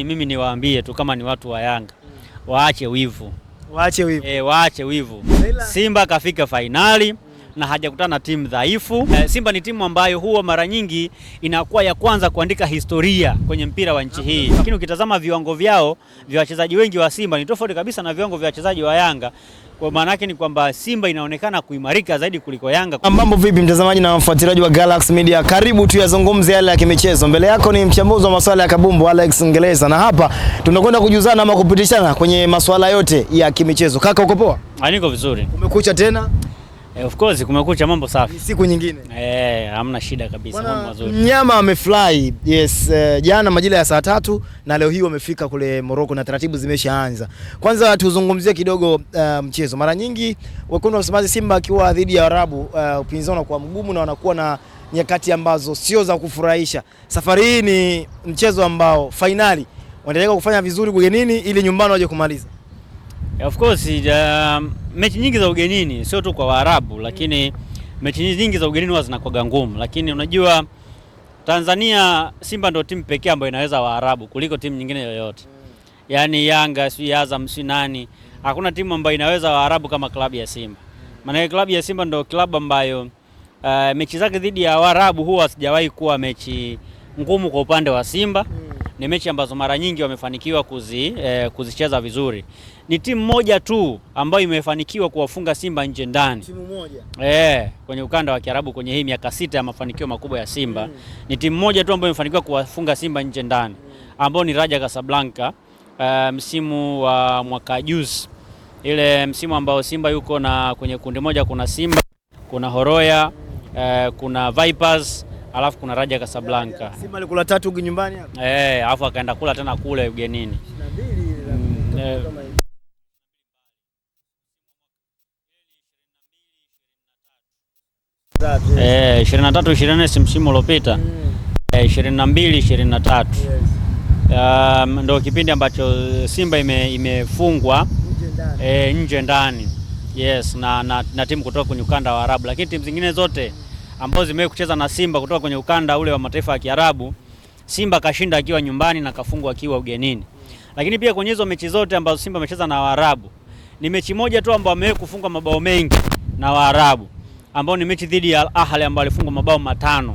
Mimi niwaambie tu kama ni watu wa Yanga waache wivu. Waache wivu. Simba kafika fainali na hajakutana na timu dhaifu. Simba ni timu ambayo huwa mara nyingi inakuwa ya kwanza kuandika historia kwenye mpira wa nchi hii. Lakini ukitazama viwango vyao vya wachezaji wengi wa Simba ni tofauti kabisa na viwango vya wachezaji wa Yanga. Kwa maana yake ni kwamba Simba inaonekana kuimarika zaidi kuliko Yanga. Mambo vipi mtazamaji na mfuatiliaji wa Galaxy Media? Karibu tuyazungumze yale ya kimichezo. Mbele yako ni mchambuzi wa masuala ya kabumbu Alex Ngeleza, na hapa tunakwenda kujuzana ama kupitishana kwenye masuala yote ya kimichezo. Kaka, uko poa? Niko vizuri. Umekucha tena? Of course kumekucha, mambo safi. Siku nyingine. Hamna shida kabisa, mambo mazuri. Mnyama amefly. Yes, jana majira ya saa 3 na leo hii wamefika kule Morocco na taratibu zimeshaanza. Kwanza tuzungumzie kidogo mchezo. Mara nyingi wekundu wa Msimbazi Simba akiwa dhidi ya Arabu, upinzani unakuwa mgumu na wanakuwa na nyakati ambazo sio za kufurahisha. Safari hii ni mchezo ambao finali wanataka kufanya vizuri ugenini ili nyumbani waje kumaliza. Of course, mechi nyingi za ugenini sio tu kwa Waarabu, lakini mechi nyingi za ugenini huwa zinakuwa ngumu. Lakini unajua Tanzania, Simba ndio timu pekee ambayo inaweza Waarabu kuliko timu nyingine yoyote. Yaani Yanga, Azam, nani, hakuna timu ambayo inaweza Waarabu kama klabu ya Simba. Maana klabu ya Simba ndio klabu ambayo mechi zake dhidi ya Waarabu huwa sijawahi kuwa mechi ngumu kwa upande wa Simba. Ni mechi ambazo mara nyingi wamefanikiwa kuzicheza vizuri. Ni timu moja tu ambayo imefanikiwa kuwafunga Simba nje ndani. Timu moja. Kwenye ukanda wa Kiarabu kwenye hii miaka 6 ya mafanikio makubwa ya Simba. Ni timu moja tu ambayo imefanikiwa kuwafunga Simba nje ndani, ambao ni Raja Casablanca msimu wa mwaka juzi. Ile msimu ambao Simba yuko na kwenye kundi moja kuna Simba, kuna Horoya, kuna Vipers, alafu kuna Raja Casablanca. Simba alikula 3 nyumbani hapa. Alafu akaenda kula tena kule ugenini. 23-24 si msimu uliopita. 22-23. Ndio kipindi ambacho Simba imefungwa nje ndani. Yes, na timu kutoka kwenye ukanda wa Arabu, lakini timu zingine zote ambazo zimewahi kucheza na Simba kutoka kwenye ukanda ule wa mataifa ya Kiarabu, Simba kashinda akiwa nyumbani na kafungwa akiwa ugenini. Lakini pia kwenye hizo mechi zote ambazo Simba amecheza na Waarabu, ni mechi moja tu ambayo amewahi kufunga mabao mengi na Waarabu, ambao ni mechi dhidi ya Al Ahly ambayo alifungwa mabao 5.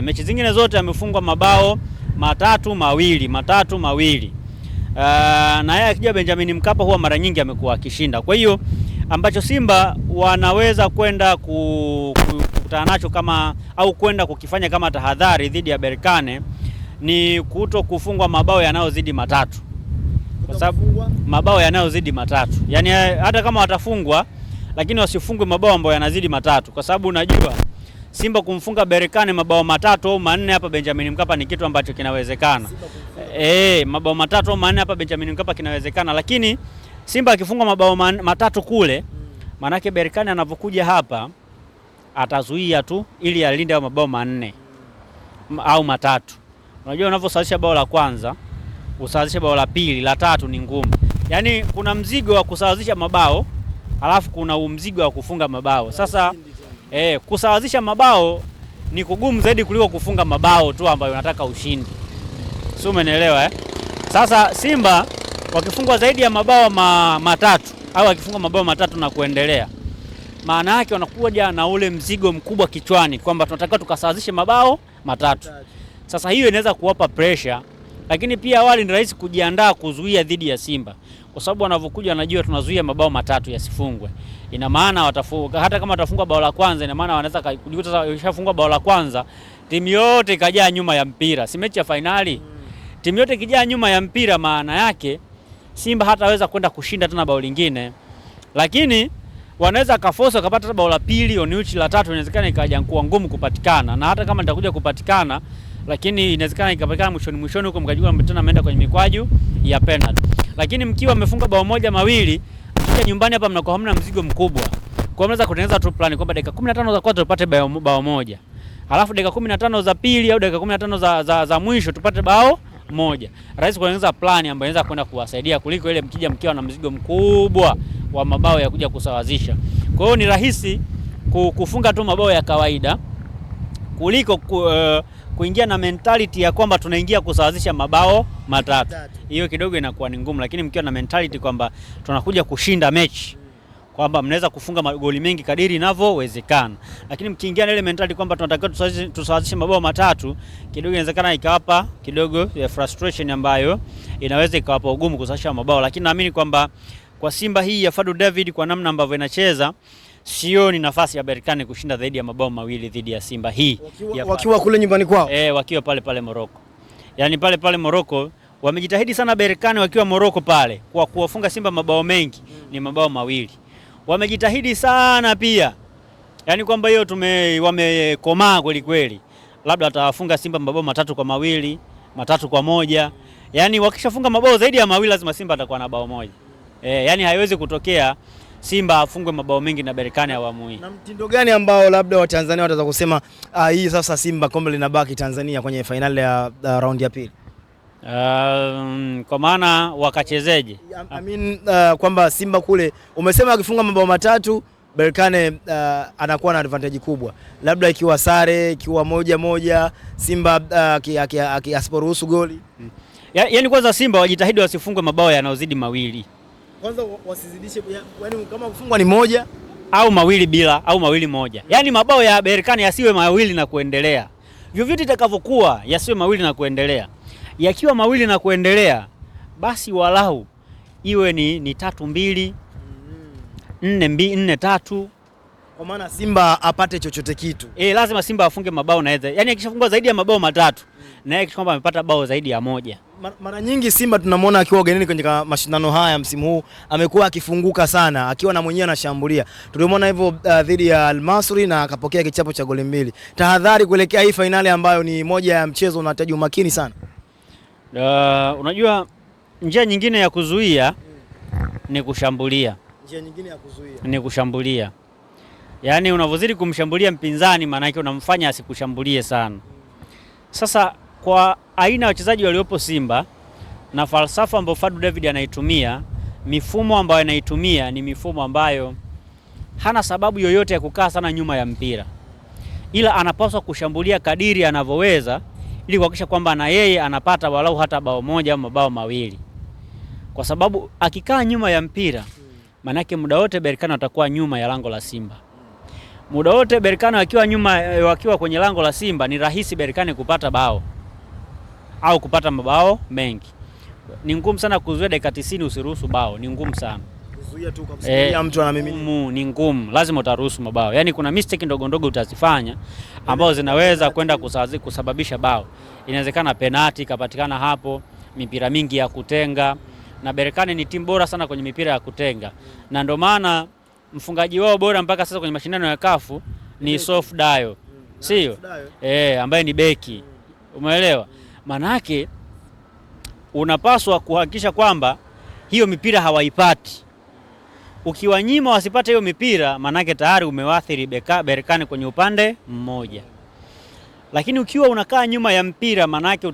Mechi zingine zote amefungwa mabao 3-2. Na yeye akija Benjamin Mkapa huwa mara nyingi amekuwa akishinda. Kwa hiyo ambacho Simba wanaweza kwenda kukutana nacho kama au kwenda kukifanya kama tahadhari dhidi ya Berkane ni kuto kufungwa mabao yanayozidi 3. Kwa sababu mabao yanayozidi 3. Yaani hata kama watafungwa lakini wasifungwe mabao ambayo yanazidi 3, kwa sababu unajua Simba kumfunga Berkane mabao 3 au 4 hapa Benjamin Mkapa ni kitu ambacho kinawezekana. Mabao 3 au 4 hapa Benjamin Mkapa kinawezekana, lakini Simba akifunga mabao 3 kule, manake Berkane anapokuja hapa atazuia tu ili alinde mabao 4 au 3. Unajua unavyosawazisha bao la kwanza, usawazisha bao la pili, la tatu ni ngumu. Yaani kuna mzigo wa kusawazisha mabao, alafu kuna mzigo wa kufunga mabao. Sasa kusawazisha mabao ni kugumu zaidi kuliko kufunga mabao tu ambayo unataka ushindi. Sio, umeelewa? Sasa Simba wakifungwa zaidi ya mabao 3 au wakifunga mabao 3 na kuendelea, maana yake wanakuja na ule mzigo mkubwa kichwani kwamba tunataka tukasawazishe mabao 3. Sasa hiyo inaweza kuwapa pressure, lakini pia wale ni rahisi kujiandaa kuzuia dhidi ya Simba, kwa sababu wanavyokuja wanajua tunazuia mabao 3 yasifungwe. Ina maana watafunga, hata kama watafunga bao la kwanza, ina maana wanaweza kujikuta sasa washafungwa bao la kwanza, timu yote ikajaa nyuma ya mpira. Si mechi ya finali. Timu yote ikijaa nyuma ya mpira, maana yake Simba hataweza kwenda kushinda tena bao lingine. Lakini wanaweza kaforce wakapata bao la pili au niuchi la tatu, inawezekana ikaja kuwa ngumu kupatikana. Na hata kama nitakuja kupatikana, lakini inawezekana ikapatikana mwishoni huko mkajua tena ameenda kwenye mikwaju ya penalty. Lakini mkiwa mmefunga bao 1 2, mkija nyumbani hapa mnakuwa hamna mzigo mkubwa. Kwa mnaweza kutengeneza tu plan kwamba dakika 15 za kwanza tupate bao moja. Alafu dakika 15 za pili au dakika 15 za mwisho tupate bao 1. Rais kutengeneza plan ambayo inaweza kwenda kuwasaidia kuliko ile mkija mkiwa na mzigo mkubwa wa mabao ya kuja kusawazisha. Kwa hiyo ni rahisi kufunga tu mabao ya kawaida kuliko kuingia na mentality ya kwamba tunaingia kusawazisha mabao matatu, hiyo kidogo inakuwa ni ngumu. Lakini mkiwa na mentality kwamba tunakuja kushinda mechi, kwamba mnaweza kufunga magoli mengi kadiri inavyowezekana, lakini mkiingia na ile mentality kwamba tunatakiwa tusawazishe mabao matatu, kidogo inawezekana ikawapa kidogo ya frustration ambayo inaweza ikawapa ugumu kusawazisha mabao. Lakini naamini kwamba kwa Simba hii ya Fadlu David, kwa namna ambavyo inacheza, sio ni nafasi ya Berkane kushinda zaidi ya mabao mawili dhidi ya Simba hii wakiwa kule nyumbani kwao, wakiwa pale Morocco. Yani pale Morocco wamejitahidi sana Berkane wakiwa Morocco pale kwa kuwafunga Simba mabao mengi, ni mabao mawili. Wamejitahidi sana pia, yani kwamba hiyo wamekomaa kweli kweli, labda watawafunga Simba mabao 3-2, 3-1. Yani wakishafunga mabao zaidi ya mawili lazima Simba atakuwa na bao moja. Yani haiwezi kutokea Simba afungwe mabao mengi na Berkane awamu hii. Na mtindo gani ambao labda Watanzania wataweza kusema hii sasa Simba kombe linabaki Tanzania kwenye finali ya raundi ya pili? Kwa maana wakachezeje? I mean kwamba Simba kule umesema akifunga mabao matatu Berkane anakuwa na advantage kubwa, labda ikiwa sare, ikiwa 1-1, Simba asiporuhusu goli. Yaani kwanza Simba wajitahidi wasifungwe mabao yanayozidi mawili. Kwanza wasizidishe, yaani kama kufungwa ni moja au mawili bila au mawili moja. Yaani mabao ya Berkane yasiwe mawili na kuendelea. Vyovyote itakavyokuwa yasiwe mawili na kuendelea. Yakiwa mawili na kuendelea, basi walau iwe ni 3-2, 4-3, kwa maana Simba apate chochote kitu. Lazima Simba afunge mabao na yeye. Yaani akishafungwa zaidi ya mabao matatu, na yeye kwamba amepata bao zaidi ya moja. Mara nyingi Simba tunamwona akiwa ugenini kwenye mashindano haya msimu huu amekuwa akifunguka sana, akiwa na mwenyewe anashambulia. Tulimwona hivyo dhidi ya Al Masry na akapokea kichapo cha goli 2. Tahadhari kuelekea hii finali ambayo ni moja ya mchezo unahitaji umakini sana. Unajua njia nyingine ya kuzuia ni kushambulia. Njia nyingine ya kuzuia ni kushambulia. Yaani unavyozidi kumshambulia mpinzani, maana yake unamfanya asikushambulie sana. Sasa kwa aina ya wachezaji waliopo Simba na falsafa ambayo Fadlu David anaitumia, mifumo ambayo anaitumia ni mifumo ambayo hana sababu yoyote ya kukaa sana nyuma ya mpira, ila anapaswa kushambulia kadiri anavyoweza ili kuhakikisha kwamba na yeye anapata walau hata bao moja au mabao mawili, kwa sababu akikaa nyuma ya mpira manake muda wote Berkane watakuwa nyuma ya lango la Simba. Muda wote Berkane wakiwa kwenye lango la Simba ni rahisi Berkane kupata bao au kupata mabao mengi. Ni ngumu sana kuzuia dakika 90 usiruhusu bao, ni ngumu sana. Kuzuia tu kumsikia mtu anamimina. Ni ngumu, lazima utaruhusu mabao. Yaani kuna mistake ndogo ndogo utazifanya ambazo zinaweza kwenda kusababisha bao. Inawezekana penalti kapatikana hapo, mipira mingi ya kutenga, na Berkane ni timu bora sana kwenye mipira ya kutenga. Na ndio maana mfungaji wao bora mpaka sasa kwenye mashindano ya kafu ni Sof Dayo. Sio? Ambaye ni beki. Umeelewa? Manake unapaswa kuhakikisha kwamba hiyo mipira hawaipati. Ukiwanyima wasipate hiyo mipira, manake tayari umewaathiri Berkane kwenye upande mmoja. Lakini ukiwa unakaa nyuma ya mpira, manake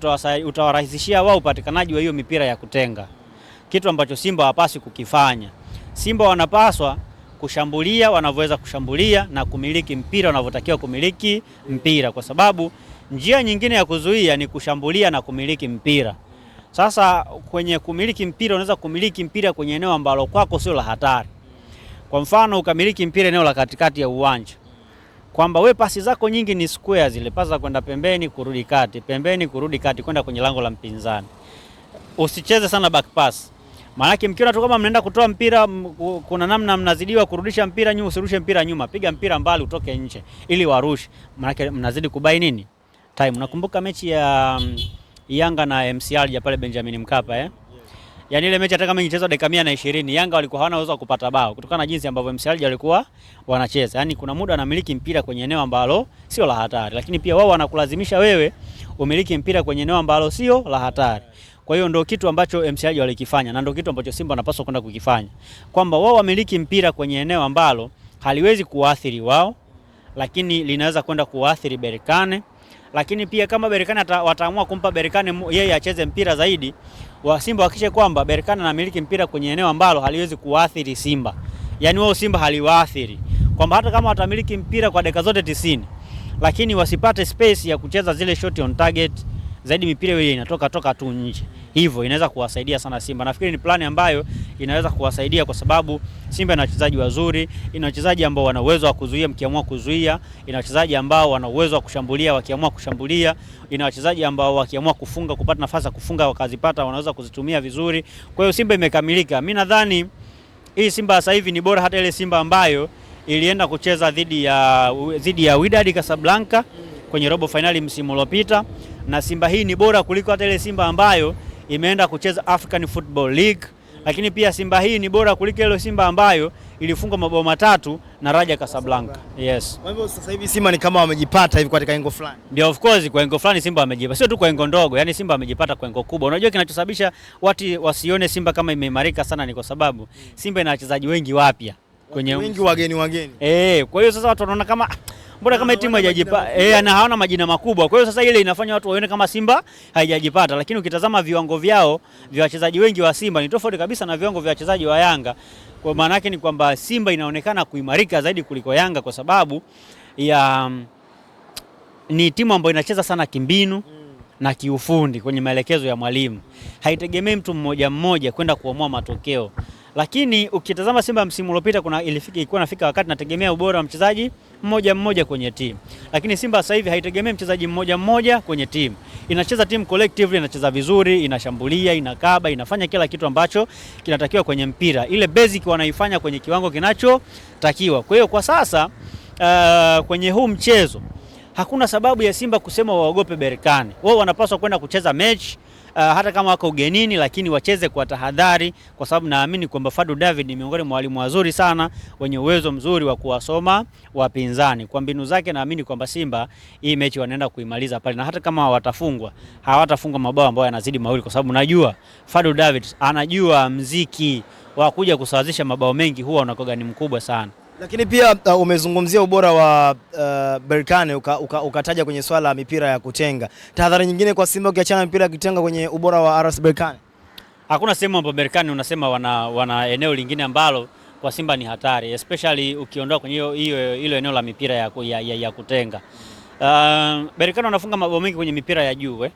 utawarahisishia wao upatikanaji wa hiyo mipira ya kutenga, kitu ambacho Simba hawapaswi kukifanya. Simba wanapaswa kushambulia wanavyoweza kushambulia na kumiliki mpira wanavyotakiwa kumiliki mpira, kwa sababu njia nyingine ya kuzuia ni kushambulia na kumiliki mpira. Sasa kwenye kumiliki mpira unaweza kumiliki mpira kwenye eneo ambalo kwako sio la hatari. Kwa mfano ukamiliki mpira eneo la katikati ya uwanja, kwamba we pasi zako nyingi ni square, zile pasi za kwenda pembeni kurudi kati, pembeni kurudi kati kwenda kwenye lango la mpinzani. Usicheze sana back pass. Maana mkiona tu kama mnaenda kutoa mpira, kuna namna mnazidiwa kurudisha mpira nyuma, usirushe mpira nyuma, piga mpira mbali utoke nje ili warushe. Maana mnazidi kubai nini? Time. Nakumbuka mechi ya Yanga na MCR ya pale Benjamin Mkapa Yaani ile mechi hata kama ingechezwa dakika 120, Yanga walikuwa hawana uwezo wa kupata bao kutokana na jinsi ambavyo MCR walikuwa wanacheza. Yaani kuna muda wanamiliki mpira kwenye eneo ambalo sio la hatari, lakini pia wao wanakulazimisha wewe umiliki mpira kwenye eneo ambalo sio la hatari. Kwa hiyo ndio kitu ambacho MCR walikifanya na ndio kitu ambacho Simba wanapaswa kwenda kukifanya. Kwamba wao wamiliki mpira kwenye eneo ambalo haliwezi kuathiri wao, lakini linaweza kwenda kuathiri Berkane. Lakini pia kama Berkane wataamua kumpa Berkane yeye acheze mpira zaidi, wa Simba hakikishe kwamba Berkane anamiliki mpira kwenye eneo ambalo haliwezi kuathiri Simba. Yaani wao Simba haliwaathiri. Kwamba hata kama watamiliki mpira kwa dakika zote 90, lakini wasipate space ya kucheza zile shot on target, zaidi mipira ile inatoka tu nje. Hivyo inaweza kuwasaidia sana Simba. Nafikiri ni plani ambayo inaweza kuwasaidia kwa sababu Simba ina wachezaji wazuri, ina wachezaji ambao wana uwezo wa kuzuia mkiamua kuzuia, ina wachezaji ambao wana uwezo wa kushambulia wakiamua kushambulia, ina wachezaji ambao wakiamua kufunga, kupata nafasi ya kufunga wakazipata, wanaweza kuzitumia vizuri. Kwa hiyo Simba imekamilika. Mimi nadhani hii Simba sasa hivi ni bora hata ile Simba ambayo ilienda kucheza dhidi ya Wydad Casablanca kwenye robo finali msimu uliopita, na Simba hii ni bora kuliko hata ile Simba ambayo imeenda kucheza African Football League, lakini pia Simba hii ni bora kuliko ile Simba ambayo ilifunga mabao 3 na Raja Casablanca. Yes. Kwa hivyo sasa hivi Simba ni kama wamejipata hivi katika engo fulani. Ndio, of course kwa engo fulani Simba wamejipata. Sio tu kwa engo ndogo, yani Simba wamejipata kwa engo kubwa. Unajua kinachosababisha watu wasione Simba kama imeimarika sana ni kwa sababu Simba ina wachezaji wengi wapya. Kwenye wengi wageni. Kwa hiyo sasa watu wanaona kama mbona kama timu haijajipata na hawana majina makubwa. Kwa hiyo sasa ile inafanya watu waone kama Simba haijajipata, lakini ukitazama viwango vyao vya wachezaji wengi wa Simba ni tofauti kabisa na viwango vya wachezaji wa Yanga. Kwa maana yake ni kwamba Simba inaonekana kuimarika zaidi kuliko Yanga kwa sababu ya ni timu ambayo inacheza sana kimbinu na kiufundi kwenye maelekezo ya mwalimu. Haitegemei mtu mmoja mmoja kwenda kuamua matokeo. Lakini ukitazama Simba msimu uliopita ilikuwa nafika wakati nategemea ubora wa mchezaji mmoja mmoja kwenye timu. Lakini Simba sasa hivi haitegemei mchezaji mmoja mmoja kwenye timu. Inacheza timu collectively, inacheza vizuri, inashambulia, inakaba, inafanya kila kitu ambacho kinatakiwa kwenye mpira. Ile basic wanaifanya kwenye kiwango kinachotakiwa. Kwa hiyo kwa sasa kwenye huu mchezo hakuna sababu ya Simba kusema waogope Berkane. Wao wanapaswa kwenda kucheza mechi hata kama wako ugenini, lakini wacheze kwa tahadhari, kwa sababu naamini kwamba Fadlu David ni miongoni mwa walimu wazuri sana wenye uwezo mzuri wa kuwasoma wapinzani. Kwa mbinu zake naamini kwamba Simba hii mechi wanaenda kuimaliza pale, na hata kama hawatafunga mabao ambayo yanazidi mawili, kwa sababu najua Fadlu David anajua mziki wa kuja kusawazisha mabao mengi huwa unakoga ni mkubwa sana. Lakini pia umezungumzia ubora wa Berkane ukataja kwenye swala la mipira ya kutenga. Tahadhari nyingine kwa Simba ukiachana mipira ya kutenga kwenye ubora wa RS Berkane? Hakuna sehemu ambapo Berkane unasema wana eneo lingine ambalo kwa Simba ni hatari, especially ukiondoa kwenye hilo eneo la mipira ya kutenga. Berkane wanafunga mabao mengi kwenye mipira ya juu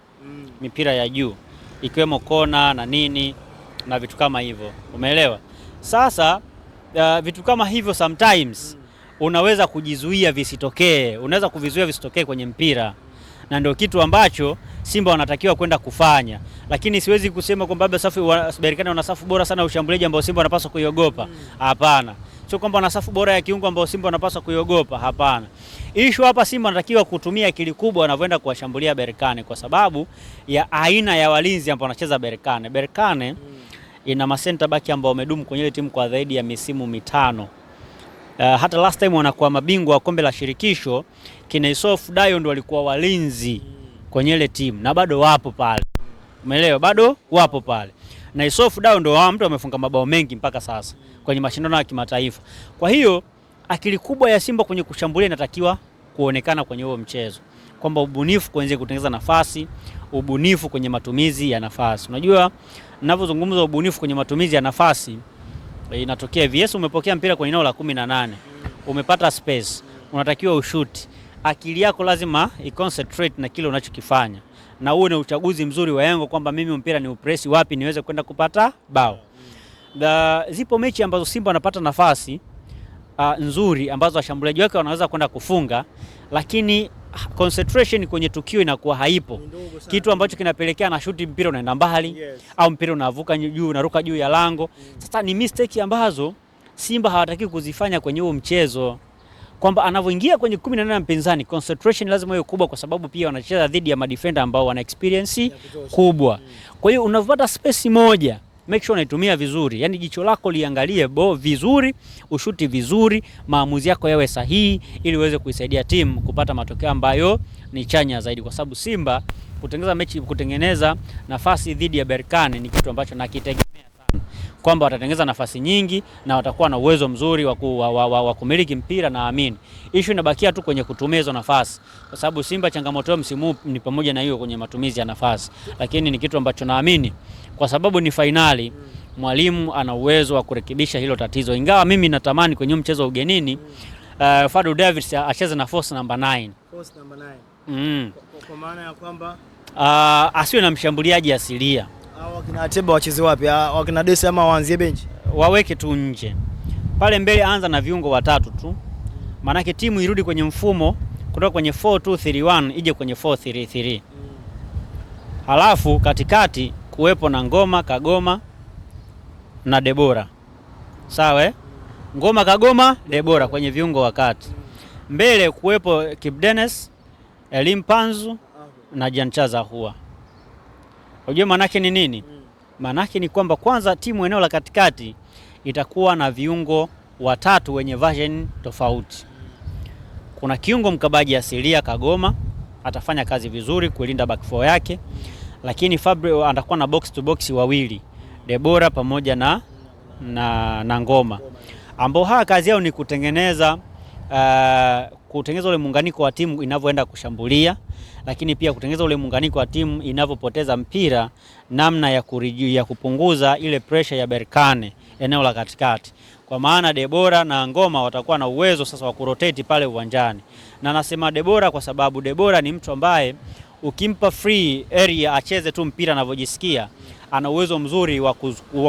mipira ya juu ikiwemo kona na nini na vitu kama hivyo. Umeelewa? Sasa vitu kama hivyo sometimes unaweza kujizuia visitokee, unaweza kuvizuia visitokee kwenye mpira, na ndio kitu ambacho Simba wanatakiwa kwenda kufanya. Lakini siwezi kusema kwamba Berkane wana safu bora sana ushambuliaji ambao Simba wanapaswa kuiogopa. Hapana. Sio kwamba wana safu bora ya kiungo ambao Simba wanapaswa kuiogopa. Hapana. Issue hapa Simba wanatakiwa kutumia akili kubwa wanavyoenda kuwashambulia Berkane kwa sababu ya aina ya walinzi ambao wanacheza Berkane. Berkane ina masenta baki ambao wamedumu kwenye ile timu kwa zaidi ya misimu 5. Hata last time wanakuwa mabingwa wa kombe la shirikisho, kina Yusuf Dayo ndio walikuwa walinzi kwenye ile timu na bado wapo pale. Umeelewa? Bado wapo pale. Na Yusuf Dayo ndio mtu amefunga mabao mengi mpaka sasa kwenye mashindano ya kimataifa. Kwa hiyo akili kubwa ya Simba kwenye kushambulia inatakiwa kuonekana kwenye huo mchezo. Kwamba ubunifu kuanzia kutengeneza nafasi, ubunifu kwenye matumizi ya nafasi. Unajua ninapozungumza ubunifu kwenye matumizi ya nafasi inatokea VS umepokea mpira kwenye eneo la 18. Umepata space, unatakiwa ushuti. Akili yako lazima iconcentrate na kile unachokifanya. Na huo ni uchaguzi mzuri wa Yanga kwamba mimi mpira ni upresi wapi niweze kwenda kupata bao. Zipo mechi ambazo Simba wanapata nafasi nzuri ambazo washambuliaji wake wanaweza kwenda kufunga, lakini concentration kwenye tukio inakuwa haipo, kitu ambacho kinapelekea na shuti mpira unaenda mbali, au mpira unavuka juu, unaruka juu ya lango. Sasa ni mistake ambazo Simba hawataki kuzifanya kwenye huo mchezo, kwamba anavyoingia kwenye 18 mpinzani concentration lazima iwe kubwa, kwa sababu pia wanacheza dhidi ya madefender ambao wana experience kubwa. Kwa hiyo unapata space moja, make sure unaitumia vizuri. Yaani jicho lako liangalie vizuri, ushuti vizuri, maamuzi yako yawe sahihi ili uweze kuisaidia timu kupata matokeo ambayo ni chanya zaidi, kwa sababu Simba kutengeneza nafasi dhidi ya Berkane ni kitu ambacho nakitegemea sana, kwamba watatengeneza nafasi nyingi na watakuwa na uwezo mzuri wa kumiliki mpira. Na amini issue inabakia tu kwenye kutumia hizo nafasi, kwa sababu Simba changamoto yao msimu ni pamoja na hiyo kwenye matumizi ya nafasi, lakini ni kitu ambacho naamini kwa sababu ni fainali, mwalimu ana uwezo wa kurekebisha hilo tatizo. Ingawa mimi natamani kwenye mchezo wa ugenini Fadlu Davids acheze na force number 9. Force number 9. Kwa maana ya kwamba asiwe na mshambuliaji asilia. Hao wakina Ateba wacheze wapi? Wakina Desi ama waanzie benchi? Waweke tu nje. Pale mbele anza na viungo watatu tu. Maanake timu irudi kwenye mfumo kutoka kwenye 4-2-3-1 ije kwenye 4-3-3. Halafu katikati kuwepo na Ngoma, Kagoma na Debora. Sawa? Ngoma, Kagoma, Debora kwenye viungo wakati. Mbele kuwepo Kibu Denis, Elie Mpanzu na Jean-Charles Ahoua. Unajua manake ni nini? Manake ni kwamba kwanza timu eneo la katikati itakuwa na viungo watatu wenye version tofauti. Kuna kiungo mkabaji asilia Kagoma, atafanya kazi vizuri kulinda back four yake. Lakini Fabri atakuwa na box to box wawili, Debora pamoja na Ngoma. Ambao kazi yao ni kutengeneza ule muunganiko wa timu inavyoenda kushambulia, lakini pia kutengeneza ule muunganiko wa timu inavyopoteza mpira, namna ya kupunguza ile pressure ya Berkane eneo la katikati. Kwa maana Debora na Ngoma watakuwa na uwezo sasa wa kurotate pale uwanjani. Na nasema Debora kwa sababu Debora ni mtu ambaye ukimpa free area acheze tu mpira anavyojisikia, ana uwezo mzuri wa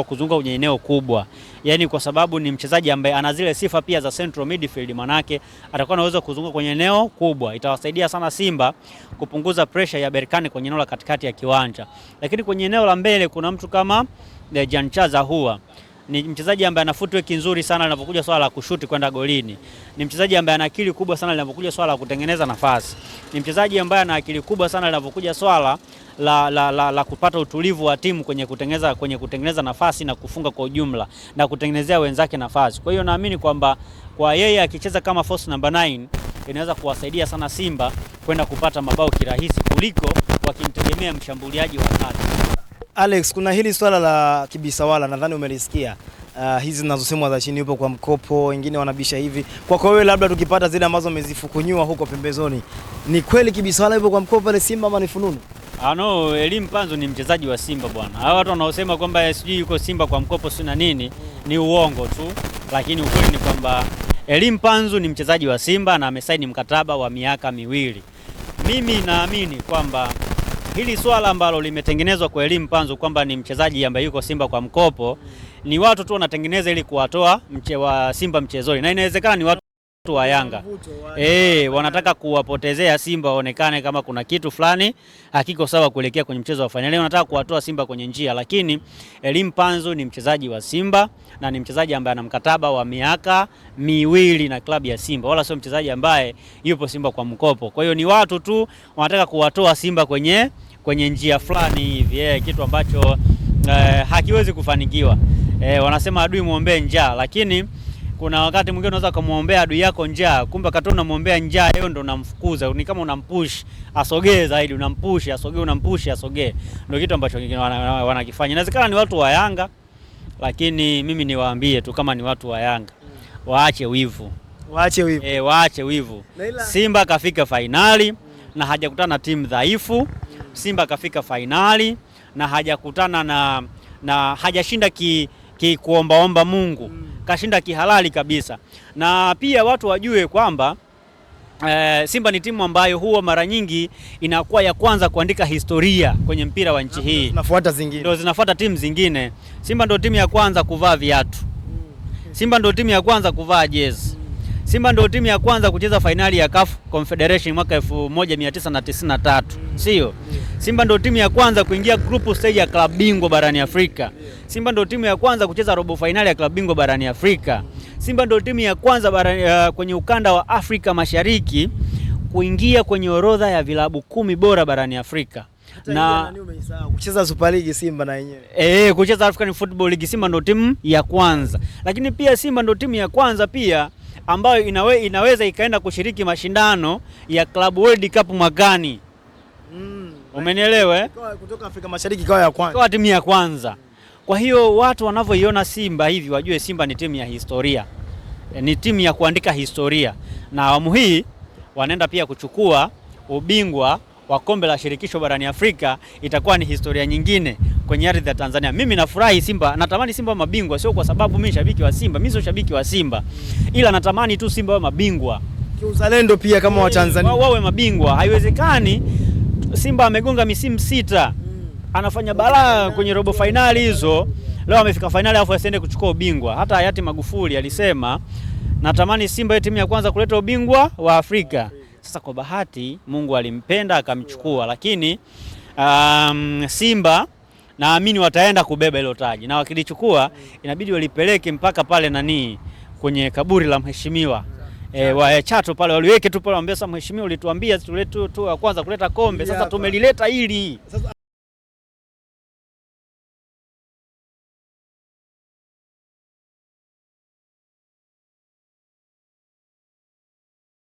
kuzunguka kwenye eneo kubwa. Yaani kwa sababu ni mchezaji ambaye ana zile sifa pia za central midfield, manake atakuwa na uwezo kuzunguka kwenye eneo kubwa. Itawasaidia sana Simba kupunguza pressure ya Berkane kwenye eneo la katikati ya kiwanja. Lakini kwenye eneo la mbele kuna mtu kama Jean-Charles Ahoua. Ni mchezaji ambaye ana footwork nzuri sana linapokuja swala la kushuti kwenda golini. Ni mchezaji ambaye ana akili kubwa sana linapokuja swala la kutengeneza nafasi. Ni mchezaji ambaye ana akili kubwa sana linapokuja swala la kupata utulivu wa timu kwenye kutengeneza nafasi na kufunga kwa ujumla na kutengenezea wenzake nafasi. Kwa hiyo naamini kwamba kwa yeye akicheza kama force number 9 inaweza kuwasaidia sana Simba kwenda kupata mabao kirahisi kuliko wakimtegemea mshambuliaji wa kati. Alex, kuna hili swala la Kibisawala nadhani umelisikia. Hizi zinazosemwa za chini yupo kwa mkopo, wengine wanabisha hivi. Kwa wewe labda tukipata zile ambazo umezifukunyua huko pembezoni, ni kweli Kibisawala yupo kwa mkopo pale Simba ama ni fununu? No, Elie Mpanzu ni mchezaji wa Simba bwana. Hao watu wanaosema kwamba sijui yuko Simba kwa mkopo sina nini, ni uongo tu. Lakini ukweli ni kwamba Elie Mpanzu ni mchezaji wa Simba na amesaini mkataba wa miaka 2. Mimi naamini kwamba hili swala ambalo limetengenezwa kwa Elie Mpanzu kwamba ni mchezaji ambaye yuko Simba kwa mkopo, ni watu tu wanatengeneza ili kuwatoa wa Simba mchezoni. Na inawezekana ni watu wa Yanga. Wanataka kuwapotezea Simba waonekane kama kuna kitu fulani hakiko sawa kuelekea kwenye mchezo wa finali. Wanataka kuwatoa Simba kwenye njia, lakini Elie Mpanzu ni mchezaji wa Simba na ni mchezaji ambaye ana mkataba wa miaka 2 na klabu ya Simba, wala sio mchezaji ambaye yupo Simba kwa mkopo. Kwa hiyo ni watu tu wanataka kuwatoa Simba kwenye njia fulani hivi, kitu ambacho hakiwezi kufanikiwa. Wanasema adui muombe njaa, lakini kuna wakati mwingine unaweza kumuombea adui yako njaa, kumbe wakati unamuombea njaa yeye ndo unamfukuza. Ni kama unampush asogee zaidi, unampush asogee, unampush asogee. Ndio kitu ambacho wanakifanya. Inawezekana ni watu wa Yanga, lakini mimi niwaambie tu kama ni watu wa Yanga waache wivu. Waache wivu. Simba kafika finali na hajakutana na timu dhaifu. Simba kafika finali na hajakutana na hajashinda kuombaomba Mungu. Kashinda kihalali kabisa. Na pia watu wajue kwamba Simba ni timu ambayo huwa mara nyingi inakuwa ya kwanza kuandika historia kwenye mpira wa nchi hii. Ndio zinafuata timu zingine. Simba ndio timu ya kwanza kuvaa viatu. Simba ndio timu ya kwanza kuvaa jezi. Simba ndio timu ya kwanza kucheza finali ya CAF Confederation mwaka 1993. Sio? Simba ndio timu ya kwanza kuingia group stage ya klabu bingwa barani Afrika. Simba ndio timu ya kwanza kucheza robo finali ya klabu bingwa barani Afrika. Simba ndio timu ya kwanza kwenye ukanda wa Afrika Mashariki kuingia kwenye orodha ya vilabu 10 bora barani Afrika. Na kucheza Super League Simba na yenyewe. Kucheza African Football League Simba ndio timu ya kwanza. Lakini pia Simba ndio timu ya kwanza pia ambayo inaweza ikaenda kushiriki mashindano ya Club World Cup mwakani. Umenielewa? Kutoka Afrika Mashariki kwa ya kwanza. Kwa timu ya kwanza. Kwa hiyo watu wanavyoiona Simba hivi wajue Simba ni timu ya historia. Ni timu ya kuandika historia. Na awamu hii wanaenda pia kuchukua ubingwa wa kombe la shirikisho barani Afrika, itakuwa ni historia nyingine kwenye ardhi ya Tanzania. Mimi nafurahi Simba, natamani Simba wa mabingwa, sio kwa sababu mimi shabiki wa Simba, mimi sio shabiki wa Simba, ila natamani tu Simba wa mabingwa kiuzalendo pia kama wa Tanzania wawe mabingwa. Haiwezekani Simba amegonga misimu 6, anafanya balaa kwenye robo finali hizo, leo amefika finali alafu asiende kuchukua ubingwa. Hata hayati Magufuli alisema natamani Simba ya timu ya kwanza kuleta ubingwa wa Afrika. Sasa kwa bahati Mungu alimpenda akamchukua, lakini Simba naamini wataenda kubeba hilo taji, na wakilichukua inabidi walipeleke mpaka pale kwenye kaburi la mheshimiwa wa Chato pale, waliweke tu pale, waambie sasa mheshimiwa ulituambia tu wa kwanza kuleta kombe, sasa tumelileta hili.